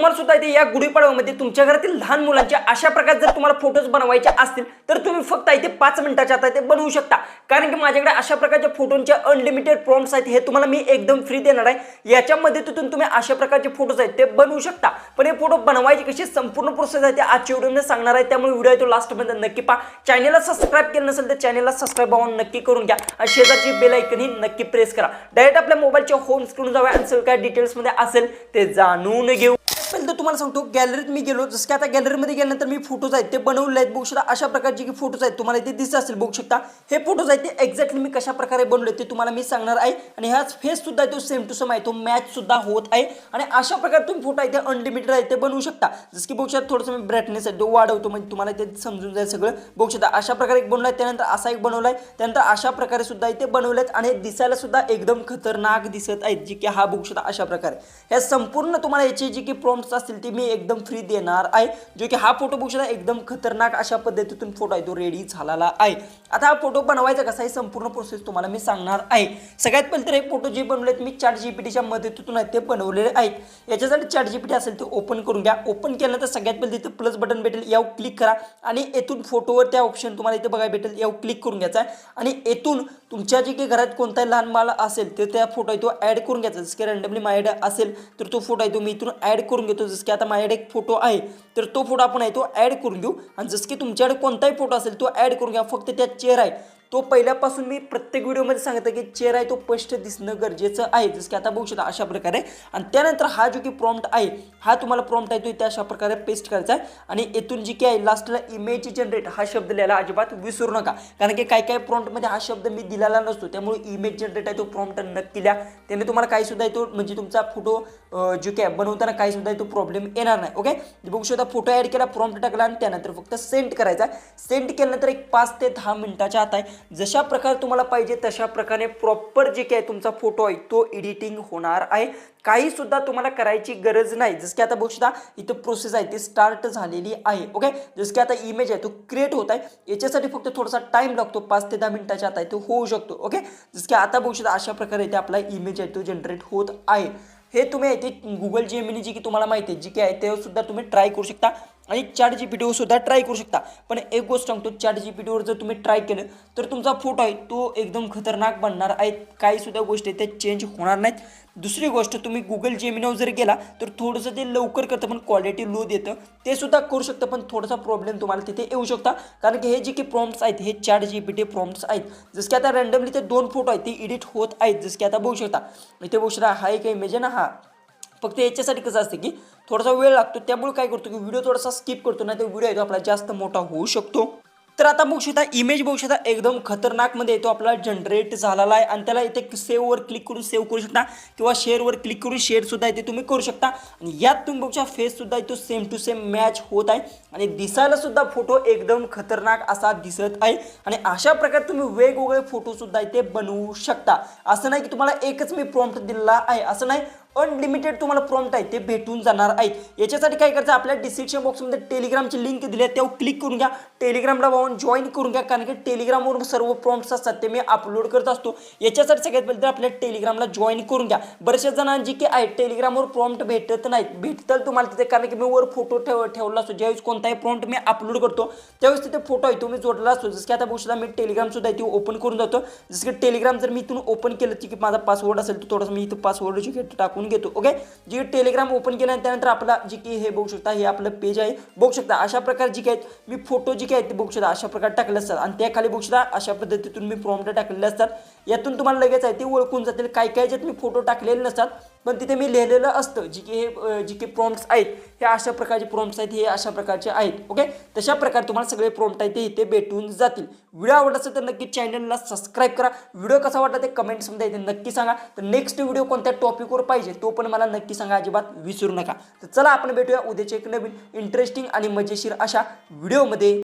तुम्हाला सुद्धा इथे या गुढीपाडव्यामध्ये तुमच्या घरातील लहान मुलांचे अशा प्रकारे जर तुम्हाला फोटोज बनवायचे असतील तर तुम्ही फक्त इथे 5 मिनिटाच्या आत ते बनवू शकता। कारण की माझ्याकडे अशा प्रकारचे फोटोंचे अनलिमिटेड प्रॉम्प्ट्स आहेत, हे तुम्हाला मी एकदम फ्री देणार आहे। याच्या मदतीतून तुम्ही अशा प्रकारचे फोटोज आहेत ते बनवू शकता। पण हे फोटो बनवायची कशी संपूर्ण प्रोसेस आहे ते आजच्या व्हिडिओमध्ये सांगणार आहे, त्यामुळे व्हिडिओ आहे तो लास्ट मध्ये नक्की पहा। चॅनलला सबस्क्राइब केलं नसेल तर चॅनलला सबस्क्राइब नक्की करून घ्या आणि शेजारची बेल आयकन ही नक्की प्रेस करा। डायरेक्ट आपल्या मोबाईलच्या होम स्क्रीन जाऊया आणि सगळं काय डिटेल्स मध्ये असेल ते जाणून घेऊ। पहिले तर तुम्हाला सांगतो गॅलरीत मी गेलो, जसं की आता गॅलरीमध्ये गेल्यानंतर मी फोटोज आहेत ते बनवले आहेत बघू शकता। अशा प्रकारचे की फोटोज आहेत तुम्हाला इथे दिसत असेल बघू शकता। हे फोटोज आहेत ते एक्झॅक्टली मी कशा प्रकारे बनवले ते तुम्हाला मी सांगणार आहे आणि ह्याच फेस सुद्धा आहे तो सेम टू सेम आहे, तो मॅच सुद्धा होत आहे आणि अशा प्रकारे तुम्ही फोटो आहे ते अनलिमिटेड आहे ते बनवू शकता। जसं की बघू शकता थोडंसं मी ब्राईटनेस आहे तो वाढवतो म्हणजे तुम्हाला ते समजून जाईल सगळं बघू शकता। अशा प्रकारे एक बनवलाय, त्यानंतर असा एक बनवलाय, त्यानंतर अशा प्रकारे सुद्धा इथे बनवलेत आणि दिसायला सुद्धा एकदम खतरनाक दिसत आहेत जी की हा बघू शकता अशा प्रकारे। ह्या संपूर्ण तुम्हाला याचे जी की प्रॉम्प्ट्स असतील ते मी एकदम फ्री देणार आहे, जो की हा फोटो बघू शकता एकदम खतरनाक अशा पद्धतीतून फोटो आहे तो रेडी झालेला आहे। आता हा फोटो बनवायचा कसा आहे संपूर्ण प्रोसेस तुम्हाला मी सांगणार आहे। सगळ्यात पहिले तर हे फोटो जे बनवलेत मी ChatGPTच्या मदतीतून आहेत ते बनवलेले आहेत। याच्यासाठी ChatGPT असेल ते ओपन करून घ्या। ओपन केल्यानंतर सगळ्यात पहिले तिथे प्लस बटन भेटेल, यावर क्लिक करा आणि येथून फोटोवर त्या ऑप्शन तुम्हाला इथे बघायला भेटेल, यावर क्लिक करून घ्यायचा आहे आणि येथून तुमच्या जे काही घरात कोणताही लहान बाळ असेल तर त्या फोटो आहे तो ऍड करून घ्यायचा। जसं की रँडमली माझ्याकडे असेल तर तो फोटो आहे तो मी इथून ऍड करून घेतो। जसं की आता माझ्याकडे एक फोटो आहे तर तो फोटो आपण आहे तो ऍड करून घेऊ आणि जसं की तुमच्याकडे कोणताही फोटो असेल तो ऍड करून घ्या। फक्त त्या चेहरा आहे तो पहिल्यापासून मी प्रत्येक व्हिडिओमध्ये सांगतो की चेहरा आहे तो स्पष्ट दिसणं गरजेचं आहे, जसं की आता बघू शकता अशा प्रकारे। आणि त्यानंतर हा जो की प्रॉम्प्ट आहे हा तुम्हाला प्रॉम्प्ट आहे तो इथे अशा प्रकारे पेस्ट करायचा आहे आणि येथून जी काय लास्टला इमेज जनरेट हा शब्द लिहायला अजिबात विसरू नका, कारण की काय प्रॉम्प्टमध्ये हा शब्द मी दिलेला नसतो, त्यामुळे इमेज जनरेट आहे तो प्रॉम्प्ट नक्की लिहा। त्याने तुम्हाला काही सुद्धा तो म्हणजे तुमचा फोटो जो काय बनवताना काही सुद्धा तो प्रॉब्लेम येणार नाही। ओके, बघू शकता फोटो ऍड केला, प्रॉम्प्ट टाकला आणि त्यानंतर फक्त सेंड करायचा। सेंड केल्यानंतर एक 5 ते 10 मिनिटाच्या आत आहे जशा प्रकारे तुम्हाला पाहिजे तशा प्रकारे प्रॉपर जे काय तुमचा फोटो आहे तो एडिटिंग होणार आहे। काही सुद्धा तुम्हाला करायची गरज नाही। जसं की आता बघू शकता इथं प्रोसेस आहे ती स्टार्ट झालेली आहे। ओके, जसं की आता इमेज आहे तो क्रिएट होत आहे, याच्यासाठी फक्त थोडासा टाइम लागतो, 5 ते 10 मिनिटाच्या आत आहे तो होऊ शकतो। ओके, जसं की आता बघू शकता अशा प्रकारे इथे आपला इमेज आहे तो जनरेट होत आहे। हे तुम्ही इथे गुगल जेमिनी जी की तुम्हाला माहिती आहे जी की आहे ते सुद्धा तुम्ही ट्राय करू शकता आणि ChatGPT सुद्धा ट्राय करू शकता। पण एक गोष्ट सांगतो, ChatGPT जर तुम्ही ट्राय केलं तर तुमचा फोटो आहे तो एकदम खतरनाक बनणार आहे, काही सुद्धा गोष्टी ते चेंज होणार नाहीत। दुसरी गोष्ट तुम्ही गुगल जेमिनीवर जर गेला तर थोडंसं ते लवकर करतं पण क्वालिटी लो देतं, ते सुद्धा करू शकतं पण थोडासा प्रॉब्लेम तुम्हाला तिथे येऊ शकता, कारण की हे जे की प्रॉम्प्ट्स आहेत हे ChatGPT प्रॉम्प्ट्स आहेत। जसं की आता रँडमली ते 2 फोटो आहेत ते एडिट होत आहेत, जसं की आता बघू शकता इथे बघू शकता हा एक इमेज आहे ना, हा फक्त याच्यासाठी कसं असतं की थोडासा वेळ लागतो, त्यामुळे काय करतो की व्हिडिओ थोडासा स्किप करतो, नाही तर व्हिडिओ आहे तो आपला जास्त मोठा होऊ शकतो। तर आता बघू शकता इमेज बघू शकता एकदम खतरनाक मध्ये येतो आपला जनरेट झालेला आहे आणि त्याला इथे सेव्ह वर क्लिक करून सेव्ह करू शकता किंवा शेअर वर क्लिक करून शेअर सुद्धा इथे तुम्ही करू शकता। आणि यात तुम्ही बघू शकता फेस सुद्धा इथे सेम टू सेम मॅच होत आहे आणि दिसायला सुद्धा फोटो एकदम खतरनाक असा दिसत आहे। आणि अशा प्रकारे तुम्ही वेगवेगळे फोटो सुद्धा इथे बनवू शकता। असं नाही की तुम्हाला एकच मी प्रॉम्प्ट दिलेला आहे, असं नाही, अनलिमिटेड तुम्हाला प्रॉम्प्ट आहे ते भेटून जाणार आहेत। याच्यासाठी काय करायचं, आपल्या डिस्क्रिप्शन बॉक्समध्ये टेलिग्रामची लिंक दिली आहे त्यावर क्लिक करून घ्या, टेलिग्रामला जाऊन जॉईन करून घ्या, कारण की टेलिग्रामवर सर्व प्रॉम्प्ट्स असतात ते मी अपलोड करत असतो। याच्यासाठी सगळ्यात पहिले आपल्या टेलिग्रामला जॉईन करून घ्या। बरेचशा जणांची की आहे टेलिग्रामवर प्रॉम्प्ट भेटत नाहीत, भेटतं तुम्हाला तिथे, कारण की मी वर फोटो ठेवला असतो, ज्यावेळेस कोणताही प्रॉम्प्ट मी अपलोड करतो त्यावेळेस तिथे फोटो आहे तो मी जोडला असतो। जसं की आता बघू शकता मी टेलिग्राम सुद्धा इथे ओपन करून जातो। जसं की टेलिग्राम जर मी इथून ओपन केलं की माझा पासवर्ड असेल तर थोडासा मी इथं पासवर्ड जे टाकून घेतो। ओके, जे टेलिग्राम ओपन केलं त्यानंतर आपला जी की हे बघू शकता हे आपलं पेज आहे, बघू शकता अशा प्रकारे जी काय मी फोटो जी काय ते बघू शकता अशा प्रकारे टाकले असतात आणि त्याखाली बघू शकता अशा पद्धतीतून मी प्रॉम्प्ट टाकलेले असतात। यातून तुम्हाला लगेच आहे ते ओळखून जातील काय काय ज्यात मी फोटो टाकलेले नसतात पण तिथे मी लिहिलेलं असतं जी की हे जी की प्रॉम्प्ट्स आहेत हे अशा प्रकारचे प्रॉम्प्ट्स आहेत, हे अशा प्रकारचे आहेत। ओके, तशा प्रकारे तुम्हाला सगळे प्रॉम्प्ट आहेत ते इथे भेटून जातील। व्हिडिओ आवडला असेल तर नक्की चॅनलला सबस्क्राइब करा, व्हिडिओ कसा वाटला ते कमेंट्समध्ये इथे नक्की सांगा। तर नेक्स्ट व्हिडिओ कोणत्या टॉपिकवर पाहिजे तो पण मला नक्की सांगा, अजिबात विसरू नका। तर चला आपण भेटूया उद्याच्या एक नवीन इंटरेस्टिंग आणि मजेशीर अशा व्हिडिओमध्ये।